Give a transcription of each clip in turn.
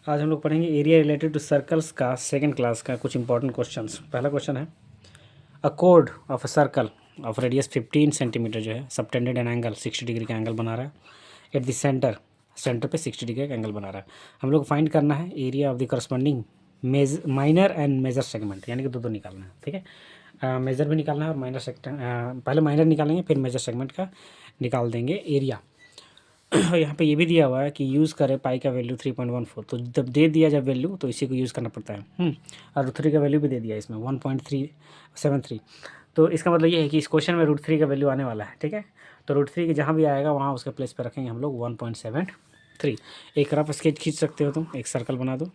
आज हम लोग पढ़ेंगे एरिया रिलेटेड टू सर्कल्स का सेकंड क्लास का कुछ इंपॉर्टेंट क्वेश्चंस। पहला क्वेश्चन है, a code of a circle of radius 15 centimetre जो है सबटेंडेड एन एंगल 60 डिग्री का एंगल बना रहा है एट द सेंटर पे 60 डिग्री का एंगल बना रहा है। हम लोग को फाइंड करना है area of the corresponding minor and major segment, यानी कि दो निकालना है। ठीक है, मेजर भी निकालना है और माइनर सेगमेंट, पहले माइनर निकालेंगे फिर मेजर सेगमेंट का निकाल देंगे एरिया। और यहाँ पे ये भी दिया हुआ है कि यूज़ करें पाई का वैल्यू 3.14, तो जब दे दिया जब वैल्यू तो इसी को यूज़ करना पड़ता है। और रूट थ्री का वैल्यू भी दे दिया इसमें 1.373। तो इसका मतलब ये है कि इस क्वेश्चन में रूट थ्री का वैल्यू आने वाला है। ठीक है, तो रूट थ्री के जहाँ भी आएगा वहाँ उसके प्लेस पर रखेंगे हम लोग 1.73। एक रफ स्केच खींच सकते हो तुम, एक सर्कल बना दो।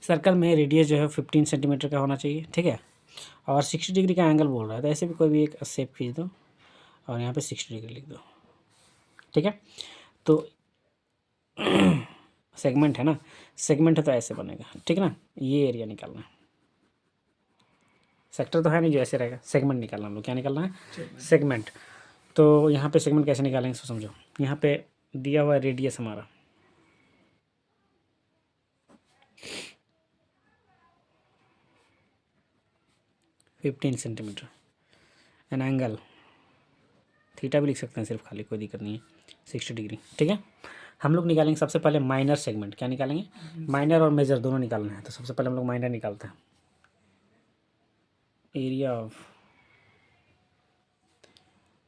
सर्कल में रेडियस जो है 15 सेंटीमीटर का होना चाहिए। ठीक है, और 60 डिग्री का एंगल बोल रहा है, तो ऐसे भी कोई भी एक शेप खींच दो और यहाँ पे 60 डिग्री लिख दो। ठीक है, तो सेगमेंट है ना, सेगमेंट है तो ऐसे बनेगा। ठीक है ना, ये एरिया निकालना है। सेक्टर तो है नहीं जो ऐसे रहेगा, सेगमेंट निकालना हम लोग। क्या निकालना है? सेगमेंट। तो यहाँ पे सेगमेंट कैसे निकालेंगे इसको समझो। यहाँ पे दिया हुआ है रेडियस हमारा, fifteen centimetre, an angle theta भी लिख सकते हैं सिर्फ खाली, कोई दिक्कत नहीं है, 60 डिग्री। ठीक है, हम लोग निकालेंगे सबसे पहले माइनर सेगमेंट। क्या निकालेंगे? माइनर और मेजर दोनों निकालना है। तो सबसे पहले हम लोग माइनर निकालते हैं। एरिया ऑफ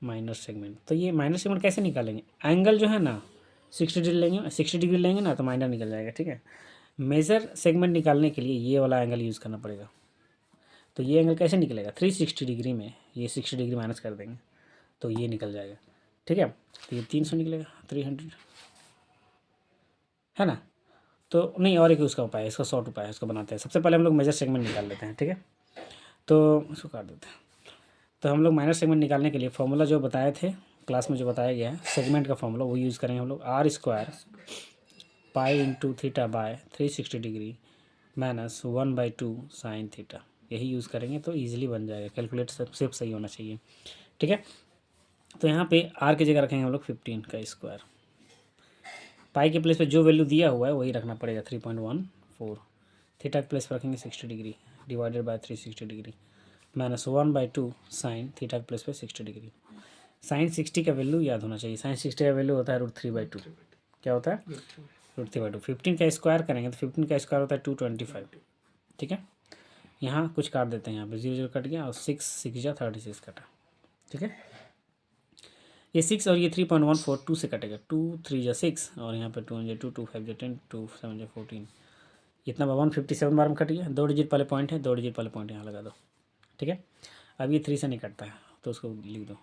माइनर सेगमेंट, तो ये माइनर सेगमेंट कैसे निकालेंगे? एंगल जो है ना 60 डिग्री लेंगे ना तो माइनर निकल जाएगा। ठीक है, मेजर सेगमेंट निकालने के लिए ये वाला एंगल यूज़ करना पड़ेगा। तो ये एंगल कैसे निकलेगा? 360 डिग्री में ये 60 डिग्री माइनस कर देंगे तो ये निकल जाएगा। ठीक है, तो ये 300 निकलेगा, 300 है ना। तो नहीं, और एक उसका उपाय है, इसका शॉर्ट उपाय है, इसको बनाते हैं। सबसे पहले हम लोग मेजर सेगमेंट निकाल लेते हैं। ठीक है, तो इसको काट देते हैं। तो हम लोग माइनर सेगमेंट निकालने के लिए फॉर्मूला जो बताए थे क्लास में, जो बताया गया है सेगमेंट का फॉर्मूला, वो यूज़ करेंगे हम लोग। R square pi into theta by 360 degree minus 1/2 sine theta, यही यूज़ करेंगे तो ईजिली बन जाएगा। कैलकुलेट सिर्फ सही होना चाहिए। ठीक है, तो यहाँ पे आर की जगह रखेंगे हम लोग 15 का स्क्वायर। पाई के प्लेस पे जो वैल्यू दिया हुआ है वही रखना पड़ेगा 3.14। थीटा के प्लेस पर रखेंगे 60 degree divided by 360 degree minus 1/2 sine theta के प्लेस पे 60 डिग्री। साइन 60 का वैल्यू याद होना चाहिए। साइन 60 का वैल्यू होता है √3/2। क्या होता है? √3/2। 15 का स्क्वायर करेंगे तो 15 का स्क्वायर होता है 225। ठीक है, यहाँ कुछ काट देते हैं, यहाँ पे 0 0 कट गया और 6 6 जा 36 कटा। ठीक है, ये 6 और ये 3.14 2 से कटेगा, 2 3 जा 6 और यहाँ पे 2 1 2 2 5 जा 10 2 7 जा 14, इतना 157 बार में कट गया। 2 डिजिट वाले पॉइंट है, 2 डिजिट वाले पॉइंट यहाँ लगा दो। ठीक है, अब ये 3 से नहीं कटता है तो उसको लिख दो।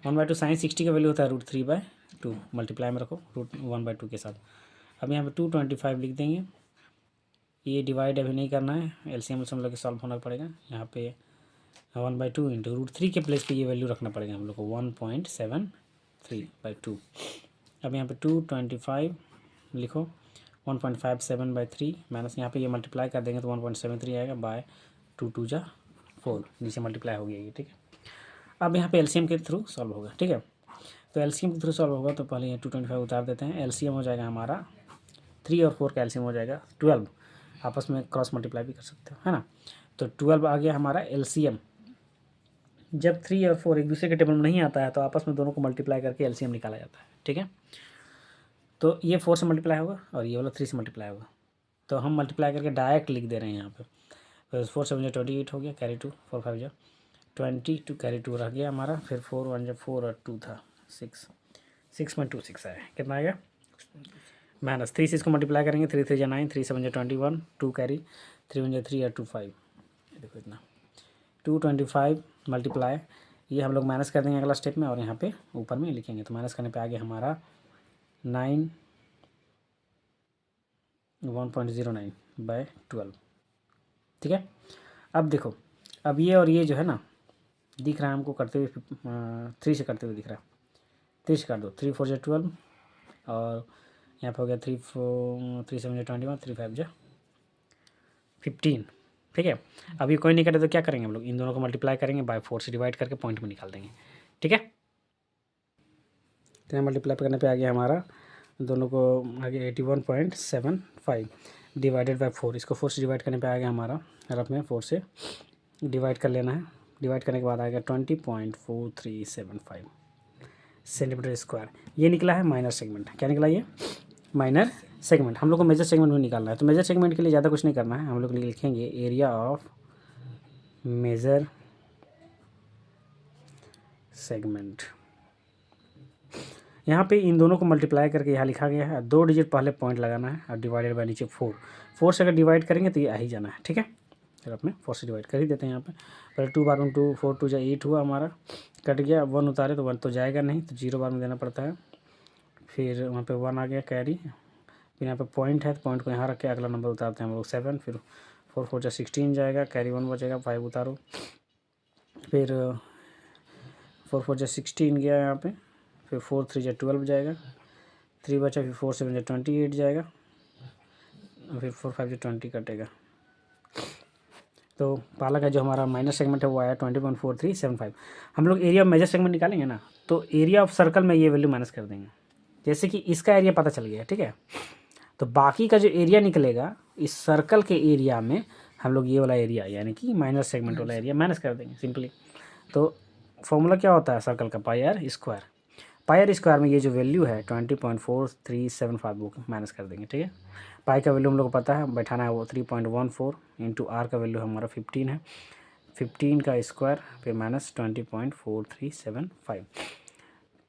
1/2 साइन 60 का वैल्यू होता है √3/2, मल्टीप्लाई में रखो √1/2 के साथ। अब यहाँ पे 225 लिख देंगे। ये डिवाइड अभी नहीं करना है, एलसीएम हम लोग के सॉल्व होना पड़ेगा। यहाँ पे 1/2 इंटू √3 के प्लेस पे ये वैल्यू रखना पड़ेगा हम लोग को 1.73/2। अब यहाँ पे 225 लिखो, 1.57/3 माइनस यहाँ पे ये मल्टीप्लाई कर देंगे तो 1.73 आएगा बाय 2 2 जा 4, नीचे मल्टीप्लाई हो गया ये। ठीक है, अब यहाँ पे एलसीएम के थ्रू सॉल्व होगा। ठीक है, तो एलसीएम के थ्रू सॉल्व होगा तो पहले यहाँ 225 उतार देते हैं। एलसीएम हो जाएगा हमारा 3 और 4 का एलसीएम हो जाएगा 12। आपस में क्रॉस मल्टीप्लाई भी कर सकते हो, है ना। तो 12 आ गया हमारा एलसीएम। जब 3 और 4 एक दूसरे के टेबल में नहीं आता है तो आपस में दोनों को मल्टीप्लाई करके एलसीएम निकाला जाता है। ठीक है, तो ये 4 से मल्टीप्लाई होगा और ये वाला 3 से मल्टीप्लाई होगा, तो हम मल्टीप्लाई करके डायरेक्ट लिख दे रहे हैं यहाँ पे। तो 4 7 जा 28 हो गया, कैरी 2, 4 5 जा 22 कैरी 2 रह गया हमारा, फिर 4 1 जा 4 और 2 था 6.26 आया। कितना आएगा? माइनस 3 से इसको मल्टीप्लाई करेंगे, 3 3 जा 9, 3 7 जा 21, 2 कैरी, 3 1 जा 3 और 2 5, देखो इतना 225 मल्टीप्लाई। ये हम लोग माइनस कर देंगे अगला स्टेप में और यहाँ पे ऊपर में लिखेंगे। तो माइनस करने पे आ गया हमारा 1.09/12। ठीक है, अब देखो, अब ये और ये जो है ना दिख रहा है हमको करते हुए 3 से करते हुए दिख रहा है। 3 से कर दो, 3 4 जा 12 और यहाँ पे हो गया 3 7 जा 21, 3 5 जा 15। ठीक है, अब ये कोई नहीं करे तो क्या करेंगे हम लोग, इन दोनों को मल्टीप्लाई करेंगे बाय 4 से डिवाइड करके पॉइंट में निकाल देंगे। ठीक है, तो यहाँ मल्टीप्लाई करने पे आ गया हमारा दोनों को आगे 81.75 डिवाइडेड बाय 4। इसको 4 से डिवाइड करने पे आ गया हमारा, रफ में 4 से डिवाइड कर लेना है। डिवाइड करने के बाद आ गया 20.4375 सेंटीमीटर स्क्वायर। ये निकला है माइनर सेगमेंट। क्या निकला ये? Minor segment. हम लोग को मेजर सेगमेंट में निकालना है। तो मेजर सेगमेंट के लिए ज़्यादा कुछ नहीं करना है, हम लोग लिखेंगे एरिया ऑफ मेजर सेगमेंट। यहाँ पे इन दोनों को मल्टीप्लाई करके यहाँ लिखा गया है, 2 डिजिट पहले पॉइंट लगाना है और डिवाइडेड बाय नीचे 4 से अगर डिवाइड करेंगे तो ये आ ही जाना है। ठीक है, फिर अपने 4 से डिवाइड कर ही देते हैं। यहाँ पे पहले 2 बार में 2 4 2 जा 8 हुआ हमारा, कट गया। 1 उतारे तो 1 तो जाएगा नहीं, तो 0 बार में देना पड़ता है। फिर वहाँ पे 1 आ गया कैरी, फिर यहाँ पे पॉइंट है तो पॉइंट को यहाँ रख के अगला नंबर उतारते हैं हम लोग 7। फिर 4 4 जा 16 जाएगा, कैरी 1 बचेगा, 5 उतारो। फिर 4 4 जा 16 गया यहाँ पे, फिर 4 3 जा 12 जाएगा, 3 बचा, फिर 4 7 जा 28 जाएगा, फिर 4 5 जा 20 कटेगा। तो पहला का जो हमारा माइनर सेगमेंट है वो आया 20.4375। हम लोग एरिया ऑफ मेजर सेगमेंट निकालेंगे ना, तो एरिया ऑफ सर्कल में ये वैल्यू माइनस कर देंगे। जैसे कि इसका एरिया पता चल गया, ठीक है, तो बाकी का जो एरिया निकलेगा इस सर्कल के एरिया में हम लोग ये वाला एरिया यानी कि माइनर सेगमेंट वाला एरिया माइनस कर देंगे सिंपली। तो फॉर्मूला क्या होता है सर्कल का? Pi r square. Pi r square में ये जो वैल्यू है 20.4375 वो माइनस कर देंगे। ठीक है, पाई का वैल्यू हम लोग को पता है, बैठाना है वो 3.14 इंटू आर का वैल्यू हमारा 15 है, 15 का स्क्वायर फिर माइनस 20.4375,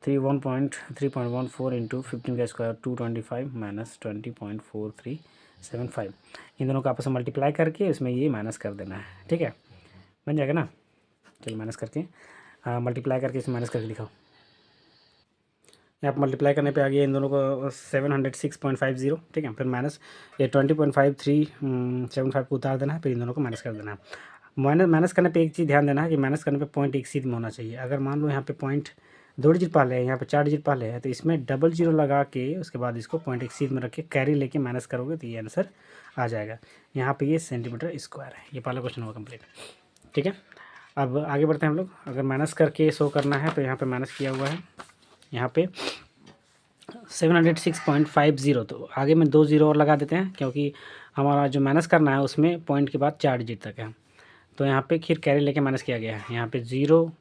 3.14 इंटू 15 का स्क्वायर 225 माइनस 20.4375। इन दोनों को आपस में मल्टीप्लाई करके इसमें ये माइनस कर देना है। ठीक है, बन जाएगा ना। चलिए माइनस करके मल्टीप्लाई करके इसमें माइनस करके दिखाओ। यहाँ पर मल्टीप्लाई करने पे आ गया इन दोनों को 706.50। ठीक है, फिर माइनस ये 20.5375 को उतार देना है, फिर इन दोनों को माइनस कर देना है। माइनस करने पे एक चीज़ ध्यान देना है कि माइनस करने पे पॉइंट एक सीध में होना चाहिए। अगर मान लो यहाँ पे पॉइंट 2 डिजिट पहले है, यहाँ पे 4 डिजिट पहले है, तो इसमें डबल जीरो लगा के उसके बाद इसको पॉइंट एक सीध में रख के कैरी लेके माइनस करोगे तो ये आंसर आ जाएगा। यहाँ पे ये सेंटीमीटर स्क्वायर है। ये पहला क्वेश्चन हुआ कंप्लीट। ठीक है, अब आगे बढ़ते हैं हम लोग। अगर माइनस करके शो करना है तो यहाँ पे माइनस किया हुआ है, यहाँ पे 706.50। तो आगे में 2 जीरो और लगा देते हैं क्योंकि हमारा जो माइनस करना है उसमें पॉइंट के बाद 4 डिजिट तक है। तो यहाँ पे फिर कैरी लेके माइनस किया गया है। यहाँ पे 0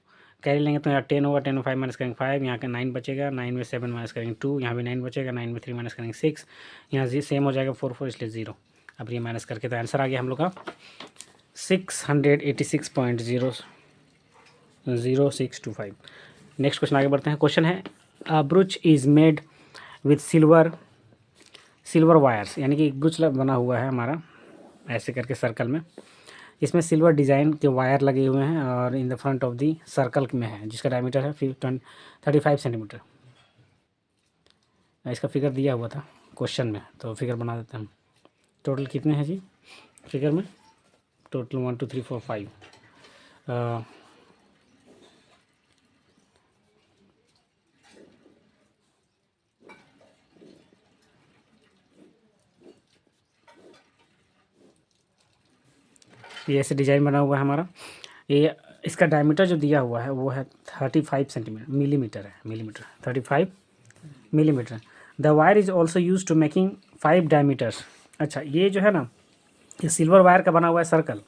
कैरी लेंगे तो यहाँ 10 होगा, 10 में 5 माइनस करेंगे 5, यहाँ का 9 बचेगा, 9 में 7 माइनस करेंगे 2, यहाँ भी 9 बचेगा, 9 में 3 माइनस करेंगे 6, यहाँ जी सेम हो जाएगा 4 4 इसलिए 0। अब ये माइनस करके तो आंसर आ गया हम लोग का 686.0625। नेक्स्ट क्वेश्चन आगे बढ़ते हैं। क्वेश्चन है ब्रूच is made with silver wires, यानी कि एक ब्रूच बना हुआ है हमारा ऐसे करके सर्कल में, इसमें सिल्वर डिज़ाइन के वायर लगे हुए हैं और in the front of the circle में है, जिसका डायमीटर है 35 सेंटीमीटर। इसका फिगर दिया हुआ था क्वेश्चन में, तो फिगर बना देते हैं हम। टोटल कितने हैं जी फिगर में? टोटल 1 2 3 4 5। ये ऐसे डिज़ाइन बना हुआ है हमारा। ये इसका डायमीटर जो दिया हुआ है वो है 35 सेंटीमीटर, मिलीमीटर है, millimetre 35 millimetre. The wire is also use to making 5 diameters. अच्छा, ये जो है ना, ये सिल्वर वायर का बना हुआ है सर्कल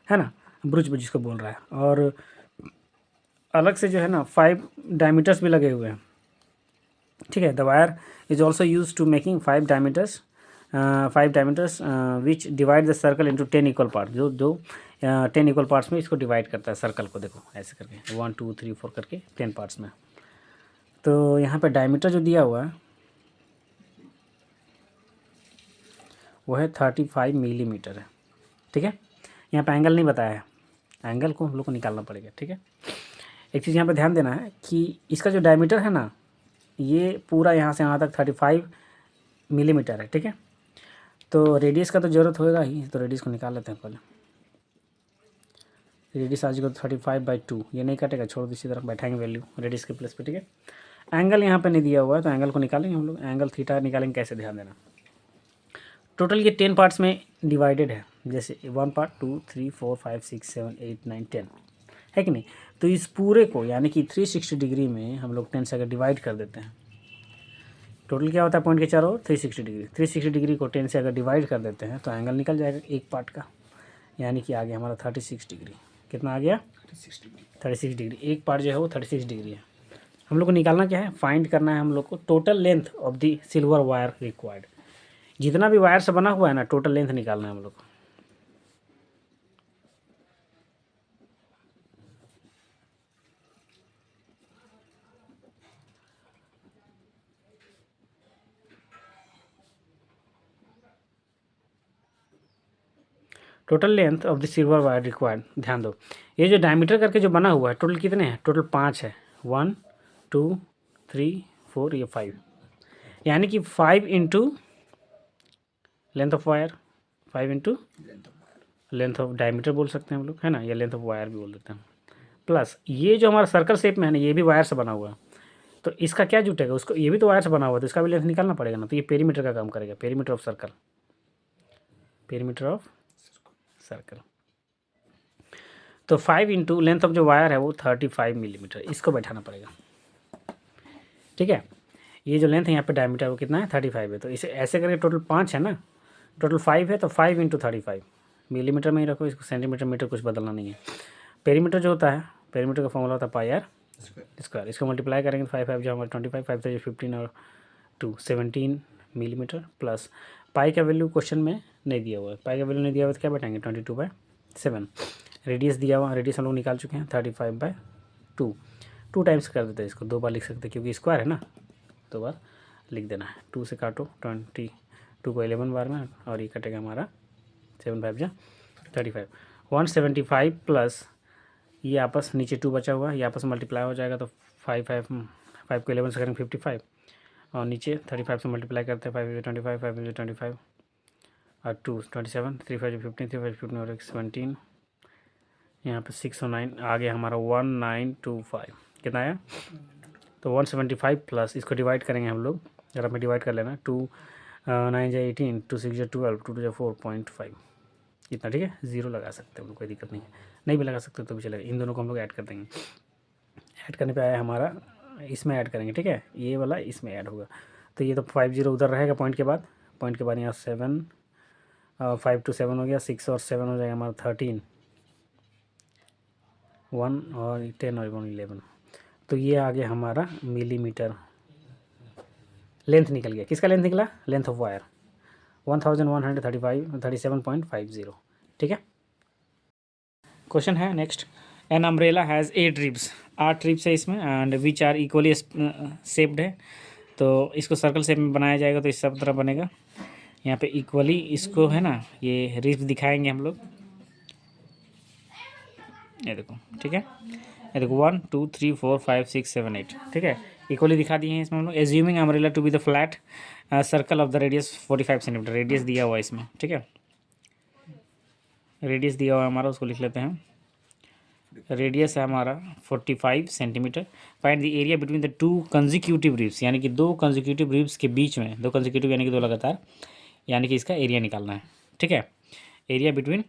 है ना, ब्रूच जिसको बोल रहा है, और अलग से जो है ना 5 डायमीटर्स भी लगे हुए हैं। ठीक है, the wire is also use to making 5 diameters which divide the circle into 10 equal part. जो 10 इक्वल पार्ट्स में इसको डिवाइड करता है सर्कल को। देखो ऐसे करके 1 2 3 4 करके 10 पार्ट्स में। तो यहाँ पे डायमीटर जो दिया हुआ है वो है 35 मिलीमीटर है। ठीक है, यहाँ पे एंगल नहीं बताया है, एंगल को हम लोग को निकालना पड़ेगा। ठीक है, एक चीज़ यहाँ पे ध्यान देना है कि इसका जो डायमीटर है ना, ये पूरा यहाँ से यहाँ तक 35 मिलीमीटर है। ठीक है, तो रेडियस का तो ज़रूरत होगा ही, तो रेडियस को निकाल लेते हैं पहले। रेडियस आज को 35/2, ये नहीं कटेगा, छोड़ दो, इसी तरफ बैठाएंगे वैल्यू रेडियस के प्लस पे। ठीक है, एंगल यहाँ पे नहीं दिया हुआ है तो एंगल को निकालेंगे हम लोग। एंगल थीटा निकालेंगे, कैसे ध्यान देना। टोटल ये 10 पार्ट्स में डिवाइडेड है, जैसे 1 पार्ट 2 3 4 5 6 7 8 9 10 है कि नहीं। तो इस पूरे को यानी कि 360 डिग्री में हम लोग 10 से अगर डिवाइड कर देते हैं टोटल क्या होता है पॉइंट के चारों ओर 360 डिग्री। 360 डिग्री को 10 से अगर डिवाइड कर देते हैं तो एंगल निकल जाएगा एक पार्ट का, यानी कि आ गया हमारा 36 डिग्री। कितना आ गया? 36 डिग्री। एक पार्ट जो है वो 36 डिग्री है। हम लोग को निकालना क्या है? फाइंड करना है हम लोग को total length of the silver wire required. जितना भी वायर से बना हुआ है ना, टोटल लेंथ निकालना है हम लोग को। Total length of the silver wire required. ध्यान दो, ये जो डायमीटर करके जो बना हुआ है टोटल कितने हैं? टोटल 5 है। 1 2 3 4, ये 5, यानी कि 5 into length of wire, 5 into length of diameter बोल सकते हैं हम लोग, है ना, या लेंथ ऑफ वायर भी बोल देते हैं। प्लस ये जो हमारा सर्कल शेप में है ना, ये भी वायर से बना हुआ है, तो इसका क्या जुटेगा? उसको, ये भी तो वायर से बना हुआ है तो इसका भी लेंथ निकालना पड़ेगा ना। तो ये पेरीमीटर का काम करेगा, perimeter of circle, perimeter of circle. तो 5 इंटू लेंथ ऑफ जो वायर है वो 35 मिलीमीटर, इसको बैठाना पड़ेगा। ठीक है, ये जो लेंथ है यहाँ पे डायमीटर वो कितना है? 35 है। तो इसे ऐसे करके टोटल 5 है ना, टोटल 5 है, तो 5 इंटू 35 मिलीमीटर में ही रखो इसको, सेंटीमीटर मीटर कुछ बदलना नहीं है। पेरीमीटर जो होता है, पेरीमीटर का फॉर्मूला होता है पाई आर स्क्वायर। इसको मल्टीप्लाई करेंगे तो 5 5 जो हमारे 25, 5 से 15 और 2 17 मिलीमीटर। प्लस पाई का वैल्यू क्वेश्चन में नहीं दिया हुआ है, पाई का वैल्यू नहीं दिया हुआ तो क्या बैठाएंगे? 22/7। रेडियस दिया हुआ, रेडियस हम लोग निकाल चुके हैं 35/2। 2 टाइम्स कर देते हैं इसको, 2 बार लिख सकते हैं क्योंकि स्क्वायर है ना, 2 बार लिख देना है। 2 से काटो 22 को 11 बार में, और ये कटेगा हमारा 7 5 35। 175 प्लस ये आपस नीचे 2 बचा हुआ, ये आपस में मल्टीप्लाई हो जाएगा तो 5 को 11 से करेंगे 55, और नीचे 35 से मल्टीप्लाई करते हैं, 5 25 5 25 और 2 27, 3 5 15, 3 5 15 और 17, यहाँ पे 6 और 9 आ गया हमारा 1925। कितना आया? तो 175 प्लस इसको डिवाइड करेंगे हम लोग, अगर हमें डिवाइड कर लेना, 2 9 जा 18, 2 6 जा 12, 2 2 जा 4.5, इतना। ठीक है, 0 लगा सकते हैं हम लोग, कोई दिक्कत नहीं है, नहीं भी लगा सकते तो भी चलेगा। इन दोनों को हम लोग ऐड कर देंगे। ऐड करने पे आया हमारा, इसमें ऐड करेंगे, ठीक है, ये वाला इसमें ऐड होगा। तो ये तो 50 उधर रहेगा पॉइंट के बाद, पॉइंट के बाद यहाँ 7 5 to 7 हो गया, 6 और 7 हो जाएगा हमारा 13, 1 और 10 और 1 11। तो ये आ गया हमारा मिलीमीटर। लेंथ निकल गया, किसका लेंथ निकला? Length of wire 1137.50। ठीक है, क्वेश्चन है next. An umbrella has 8 ribs, 8 ribs है इसमें, and which are equally shaped है। तो इसको सर्कल शेप में बनाया जाएगा तो इस सब तरह बनेगा। यहाँ पे इक्वली इसको है ना, ये रिब्स दिखाएंगे हम लोग, ये देखो, ठीक है, ये देखो 1 2 3 4 5 6 7 8, ठीक है, इक्वली दिखा दिए हैं इसमें हम लोग। Assuming umbrella to be the flat circle of the radius 45 centimetre, radius दिया हुआ है इसमें, ठीक है, रेडियस दिया हुआ है हमारा, उसको लिख लेते हैं। रेडियस है हमारा 45 centimetre. Find the area between the 2 consecutive ribs, यानी कि 2 कंजिक्यूटिव रिब्स के बीच में, 2 कंजिक्यूटिव यानी कि 2 लगातार, यानी कि इसका एरिया निकालना है। ठीक है, area between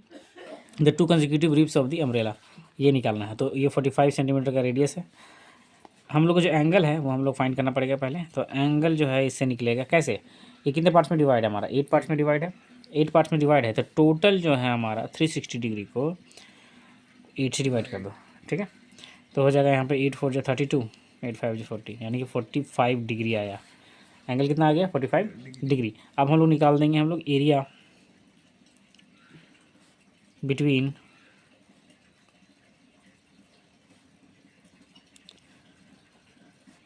the 2 consecutive ribs of the umbrella, ये निकालना है। तो ये 45 सेंटीमीटर का रेडियस है। हम लोग को जो एंगल है वो हम लोग फाइंड करना पड़ेगा पहले। तो एंगल जो है इससे निकलेगा कैसे? ये कितने पार्ट्स में डिवाइड है हमारा? 8 पार्ट्स में डिवाइड है, 8 पार्ट्स में डिवाइड है, तो टोटल जो है हमारा 360 डिग्री को 8 से डिवाइड कर दो। ठीक है, तो हो जाएगा यहाँ पे 8 4 जो 32, 8 5 जो 40, यानी कि 45 डिग्री आया। एंगल कितना आ गया? 45 डिग्री। अब हम लोग निकाल देंगे हम लोग area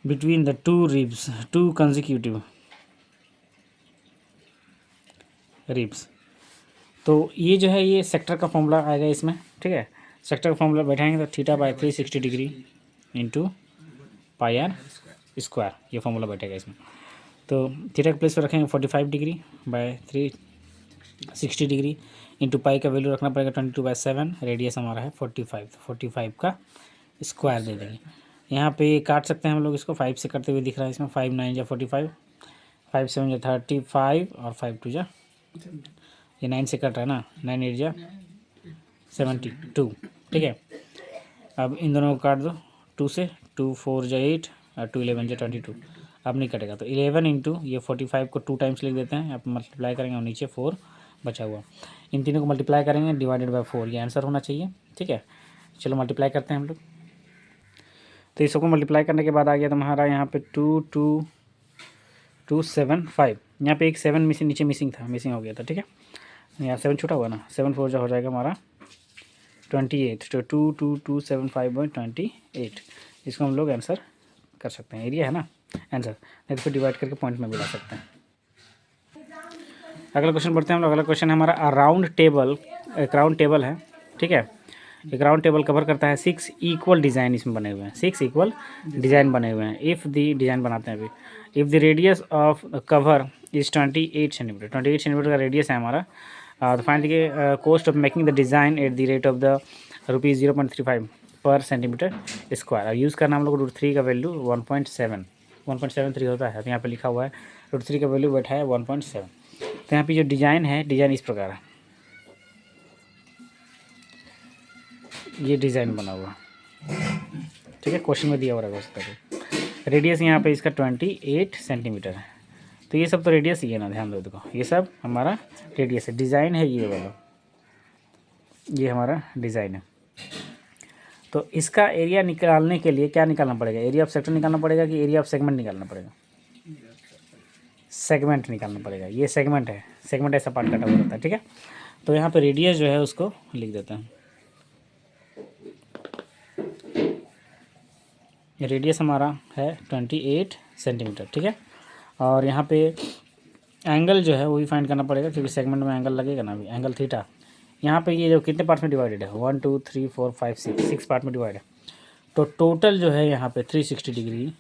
between the 2 ribs, 2 consecutive ribs. तो ये जो है ये सेक्टर का फॉर्मूला आएगा इसमें। ठीक है, सेक्टर का फॉर्मूला बैठाएंगे तो θ/360 degree into pi r square, ये फॉर्मूला बैठेगा इसमें। तो थीटा के प्लेस पर रखेंगे 45 degree by 360 degree into pi का वैल्यू रखना पड़ेगा 22/7, रेडियस हमारा है 45, तो 45 का स्क्वायर दे देंगे। यहाँ पे काट सकते हैं हम लोग इसको, 5 से करते हुए दिख रहा है इसमें, 5 9 जा 45, 5 7 जा 35 और 5 2 जा, ये 9 से कट रहा है ना, 9 8 जा 72। ठीक है, अब इन दोनों को काट दो 2 से, 2 4 जा 8 और 2 11 जा 22। अब नहीं कटेगा। तो 11 इंटू ये 45 को 2 टाइम्स लिख देते हैं, आप मल्टीप्लाई करेंगे और नीचे 4 बचा हुआ, इन तीनों को मल्टीप्लाई करेंगे डिवाइडेड बाय 4, ये आंसर होना चाहिए। ठीक है, चलो मल्टीप्लाई करते हैं हम लोग। तो इस सबको मल्टीप्लाई करने के बाद आ गया तुम्हारा यहाँ पे 2 यहाँ पे एक 7 मिसिंग, नीचे मिसिंग था, मिसिंग हो गया था। ठीक है, यहाँ 7 छूटा हुआ ना, 7 4 जो हो जाएगा हमारा 28, तो 2 2 2 7 5/28, इसको हम लोग आंसर कर सकते हैं। एरिया है ना आंसर, नहीं तो फिर डिवाइड करके पॉइंट में भी ला सकते हैं। अगला क्वेश्चन बढ़ते हैं हम लोग। अगला क्वेश्चन है हमारा राउंड टेबल, एक राउंड टेबल है। ठीक है, एक राउंड टेबल कवर करता है 6 इक्वल डिज़ाइन इसमें बने हुए हैं, 6 इक्वल डिज़ाइन बने हुए हैं। इफ़ दी डिज़ाइन बनाते हैं अभी, if the radius of cover is 28 centimetre, 28 centimetre का रेडियस है हमारा। तो find the cost of making the design at the rate of the ₹0.35 पर सेंटीमीटर स्क्वायर। और यूज़ करना हम लोग √3 का वैल्यू 1.73 होता है, तो यहाँ पे लिखा हुआ है √3 का वैल्यू बैठा है 1.7। तो यहाँ पे जो डिज़ाइन है, डिज़ाइन इस प्रकार है, ये डिज़ाइन बना हुआ। ठीक है, क्वेश्चन में दिया हुआ रहेगा उसका। रेडियस यहाँ पे इसका 28 सेंटीमीटर है। तो ये सब तो रेडियस ही है ना, ध्यान दो, देखो ये सब हमारा रेडियस है, डिज़ाइन है ये वाला, ये हमारा डिज़ाइन है। तो इसका एरिया निकालने के लिए क्या निकालना पड़ेगा? एरिया ऑफ सेक्टर निकालना पड़ेगा कि एरिया ऑफ सेगमेंट निकालना पड़ेगा? सेगमेंट निकालना पड़ेगा। ये सेगमेंट है, सेगमेंट ऐसा पार्ट कटा हुआ रहता है। ठीक है, तो यहाँ पे रेडियस जो है उसको लिख देते हैं। रेडियस हमारा है 28 सेंटीमीटर। ठीक है, और यहाँ पे एंगल जो है वो भी फाइंड करना पड़ेगा, क्योंकि सेगमेंट में एंगल लगेगा ना, अभी एंगल थीटा। यहाँ पे ये जो कितने पार्ट में डिवाइडेड है, 1 2 3 4 5 6 पार्ट में डिवाइड है। तो टोटल जो है यहाँ पे 360 डिग्री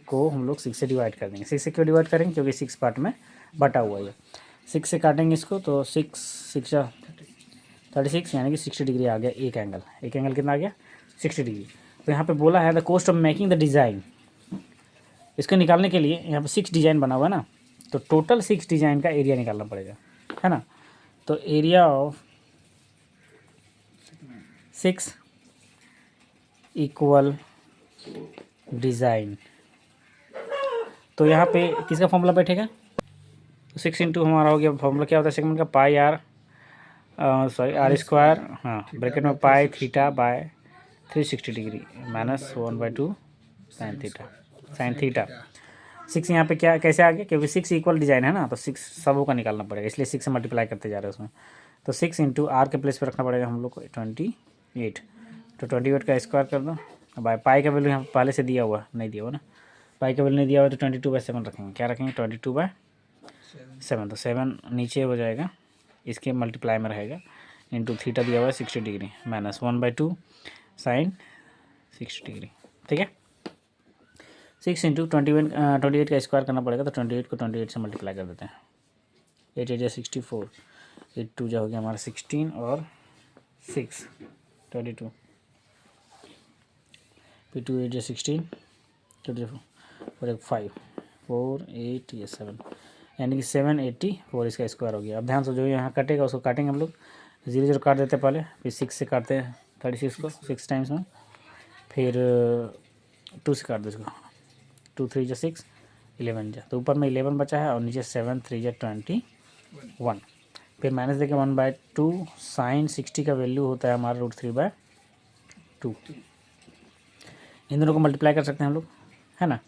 को हम लोग 6 से डिवाइड कर देंगे। 6 से क्यों डिवाइड करेंगे? क्योंकि 6 पार्ट में बटा हुआ है। 6 से काटेंगे इसको, तो 6 6 36, यानी कि 60 डिग्री आ गया एक एंगल। एक एंगल कितना आ गया? 60 डिग्री। तो यहाँ पे बोला है the cost of making the design, इसको निकालने के लिए यहाँ पे 6 डिज़ाइन बना हुआ है ना, तो टोटल 6 डिज़ाइन का एरिया निकालना पड़ेगा, है ना। तो एरिया ऑफ 6 इक्वल डिज़ाइन, तो यहाँ पे किसका फॉर्मूला बैठेगा? तो 6 इंटू हमारा हो गया, फॉर्मूला क्या होता है सेगमेंट का? पाई आर, आर स्क्वायर, हाँ ब्रैकेट में pi theta by 360 degree minus 1/2 sine theta. 6 यहाँ पे क्या कैसे आ गया? क्योंकि 6 इक्वल डिज़ाइन है ना, तो 6 सबों का निकालना पड़ेगा, इसलिए 6 से मल्टीप्लाई करते जा रहे हैं उसमें। तो 6 इंटू आर के प्लेस पे रखना पड़ेगा हम लोग को 28, तो 28 का स्क्वायर कर दो बाय पाई का वैल्यू यहाँ पहले से दिया हुआ नहीं दिया हुआ ना, पाई का वैल्यू नहीं दिया हुआ, तो 22/7 रखेंगे। क्या रखेंगे? 22/7, तो 7 नीचे हो जाएगा, इसके मल्टीप्लाई में रहेगा, इंटू थीटा दिया हुआ है 60 डिग्री माइनस 1/2 साइन 60 डिग्री। ठीक है, 6 इंटू 28 का स्क्वायर करना पड़ेगा, तो 28 को 28 से मल्टीप्लाई कर देते हैं। 8 8 64, 8 2 जो हो गया हमारा 16 और 6 22, फिर 2 8 16 24 और एक 5 4 8 ये 7, यानी कि 784 इसका स्क्वायर हो गया। अब ध्यान से जो यहाँ कटेगा उसको काटेंगे हम लोग, 0 0 काट देते हैं पहले, फिर 6 से काटते हैं 36 को 6 टाइम्स में, फिर 2 से काट दो इसको, 2 3 जा 6 11 जा, तो ऊपर में 11 बचा है और नीचे 7 3 जा 21, फिर माइनस देके 1/2 साइन 60 का वैल्यू होता है हमारा √3/2। इन दोनों को मल्टीप्लाई कर सकते हैं हम लोग, है ना।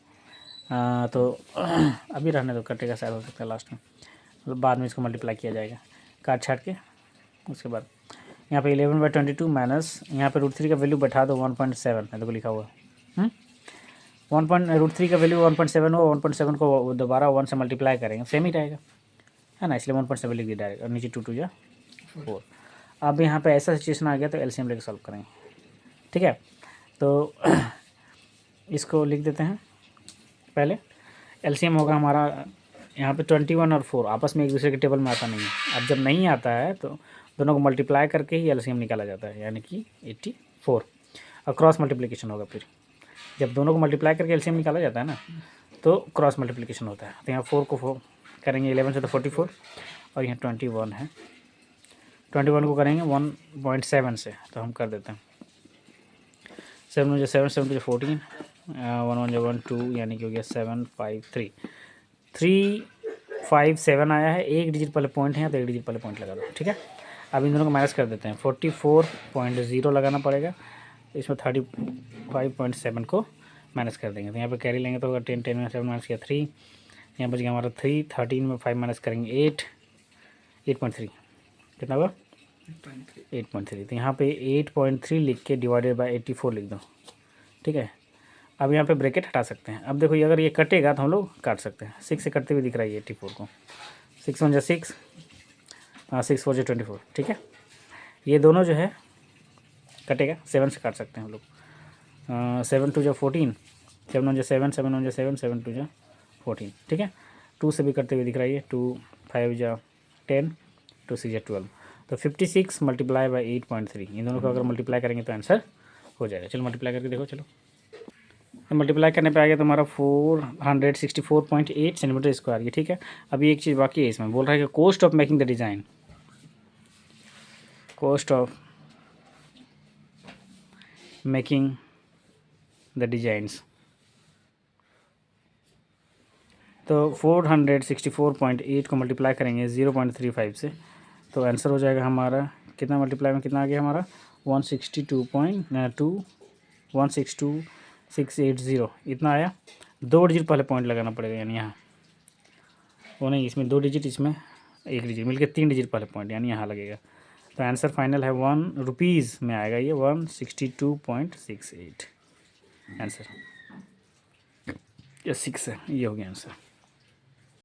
तो अभी रहने दो, कटेगा शायद, हो सकता है लास्ट में, मतलब बाद में इसको मल्टीप्लाई किया जाएगा काट छाट के। उसके बाद यहाँ पे 11/22 माइनस यहाँ पे √3 का वैल्यू बैठा दो 1.7 है, देखो लिखा हुआ है। √3 का वैल्यू 1.7 हो, 1.7 को दोबारा 1 से मल्टीप्लाई करेंगे, सेम ही रहेगा, है ना, इसलिए 1.7 लिख दिया डायरेक्ट, और नीचे 2 2 जा 4। अब यहाँ पे ऐसा सिचुएशन आ गया तो एलसीएम लेके सॉल्व करेंगे। ठीक है, तो इसको लिख देते हैं पहले। एलसीएम होगा हमारा यहाँ पे 21 और 4 आपस में एक दूसरे के टेबल में आता नहीं है। अब जब नहीं आता है तो दोनों को मल्टीप्लाई करके ही एलसीएम निकाला जाता है, यानी कि 84, और क्रॉस मल्टीप्लिकेशन होगा। फिर जब दोनों को मल्टीप्लाई करके एलसीएम निकाला जाता है ना, तो क्रॉस मल्टीप्लिकेशन होता है। तो यहाँ 4 को 4 करेंगे 11 से, तो 44, और यहाँ 21 है, 21 को करेंगे 1.7 से, तो हम कर देते हैं 7 7 7 14, वन वन जो 1 2 यानी कि हो गया 7 5 3 3 5 7 आया है। एक डिजिट पहले पॉइंट है तो एक डिजिट पहले पॉइंट लगा दो, ठीक है। अब इन दोनों को माइनस कर देते हैं। 44.0 लगाना पड़ेगा, इसमें 35.7 को माइनस कर देंगे। तो यहाँ पे कैरी लेंगे तो होगा 10 10 में 7 माइनस किया 3, यहाँ बच गया हमारा 3, 13 में 5 माइनस करेंगे 8, 8.3 कितना हुआ 8.3। तो यहाँ पे 8.3 लिख के डिवाइडेड बाय 84 लिख दो, ठीक है। अब यहाँ पे ब्रैकेट हटा सकते हैं। अब देखो ये अगर ये कटेगा तो हम लोग काट सकते हैं। 6 से कटते हुए दिख रहा है ये 84 को। 6 1 जा 6, 6 4 जा 24, ठीक है। ये दोनों जो है कटेगा, 7 से काट सकते हैं हम लोग। 7 2 जा 14, 7 1 जा 7, 7 1 जा 7, 7 2 जा 14, ठीक है। 2 से भी करते हुए दिख रहा है ये 2 5 जा 10, 2 6 जा 12। तो 56 मल्टीप्लाई बाई 8.3, इन दोनों को अगर मल्टीप्लाई करेंगे तो आंसर हो जाएगा। चलो मल्टीप्लाई करके देखो। चलो मल्टीप्लाई करने पे आ गया तुम्हारा 464.8 सेंटीमीटर स्क्वायर, ये ठीक है। अभी एक चीज़ बाकी है, इसमें बोल रहा है कि cost of making the design, cost of making the designs. तो 464.8 को मल्टीप्लाई करेंगे 0.35 से, तो आंसर हो जाएगा हमारा कितना, मल्टीप्लाई में कितना आ गया हमारा 162.680 इतना आया। 2 डिजिट पहले पॉइंट लगाना पड़ेगा, यानी यहाँ वो नहीं, इसमें 2 डिजिट, इसमें 1 डिजिट, मिलकर 3 डिजिट पहले पॉइंट, यानी यहाँ लगेगा। तो आंसर फाइनल है 1 रुपीज़ में आएगा ये 162.68 आंसर। ये 6 है, ये हो गया आंसर।